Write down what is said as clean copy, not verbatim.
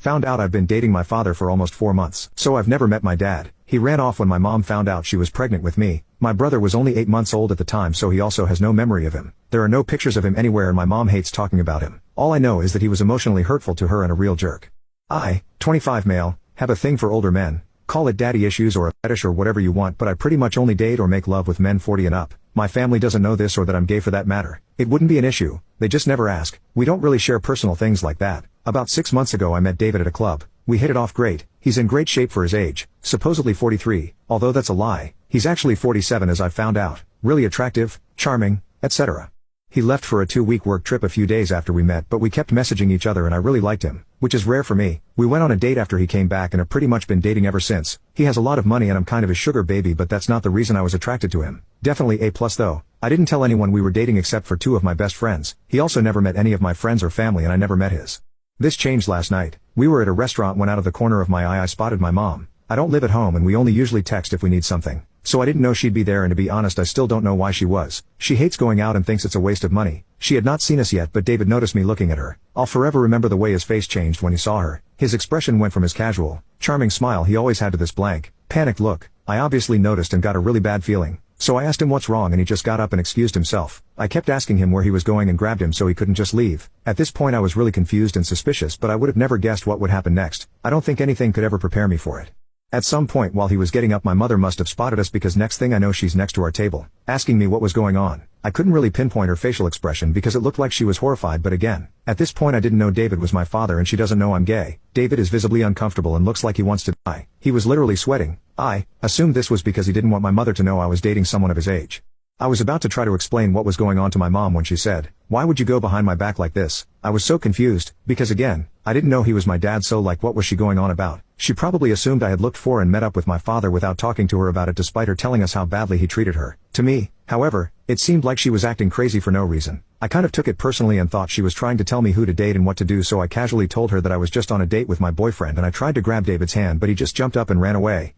Found out I've been dating my father for almost 4 months. So I've never met my dad. He ran off when my mom found out she was pregnant with me. My brother was only 8 months old at the time, so he also has no memory of him. There are no pictures of him anywhere and my mom hates talking about him. All I know is that he was emotionally hurtful to her and a real jerk. I, 25 male, have a thing for older men. Call it daddy issues or a fetish or whatever you want, but I pretty much only date or make love with men 40 and up. My family doesn't know this or that I'm gay for that matter. It wouldn't be an issue, they just never ask. We don't really share personal things like that. About 6 months ago I met David at a club. We hit it off great. He's in great shape for his age, supposedly 43, although that's a lie. He's actually 47 as I've found out. Really attractive, charming, etc. He left for a 2-week work trip a few days after we met, but we kept messaging each other and I really liked him, which is rare for me. We went on a date after he came back and have pretty much been dating ever since. He has a lot of money and I'm kind of his sugar baby, but that's not the reason I was attracted to him. Definitely A+ though. I didn't tell anyone we were dating except for 2 of my best friends. He also never met any of my friends or family and I never met his. This changed last night. We were at a restaurant when out of the corner of my eye I spotted my mom. I don't live at home and we only usually text if we need something. So I didn't know she'd be there, and to be honest I still don't know why she was. She hates going out and thinks it's a waste of money. She had not seen us yet, but David noticed me looking at her. I'll forever remember the way his face changed when he saw her. His expression went from his casual, charming smile he always had to this blank, panicked look. I obviously noticed and got a really bad feeling. So I asked him what's wrong and he just got up and excused himself. I kept asking him where he was going and grabbed him so he couldn't just leave. At this point I was really confused and suspicious, but I would have never guessed what would happen next. I don't think anything could ever prepare me for it. At some point while he was getting up my mother must have spotted us because next thing I know she's next to our table, asking me what was going on. I couldn't really pinpoint her facial expression because it looked like she was horrified, but again, at this point I didn't know David was my father and she doesn't know I'm gay. David is visibly uncomfortable and looks like he wants to die. He was literally sweating. I assumed this was because he didn't want my mother to know I was dating someone of his age. I was about to try to explain what was going on to my mom when she said, "Why would you go behind my back like this?" I was so confused, because again, I didn't know he was my dad, so like what was she going on about? She probably assumed I had looked for and met up with my father without talking to her about it despite her telling us how badly he treated her. To me, however, it seemed like she was acting crazy for no reason. I kind of took it personally and thought she was trying to tell me who to date and what to do, so I casually told her that I was just on a date with my boyfriend and I tried to grab David's hand but he just jumped up and ran away.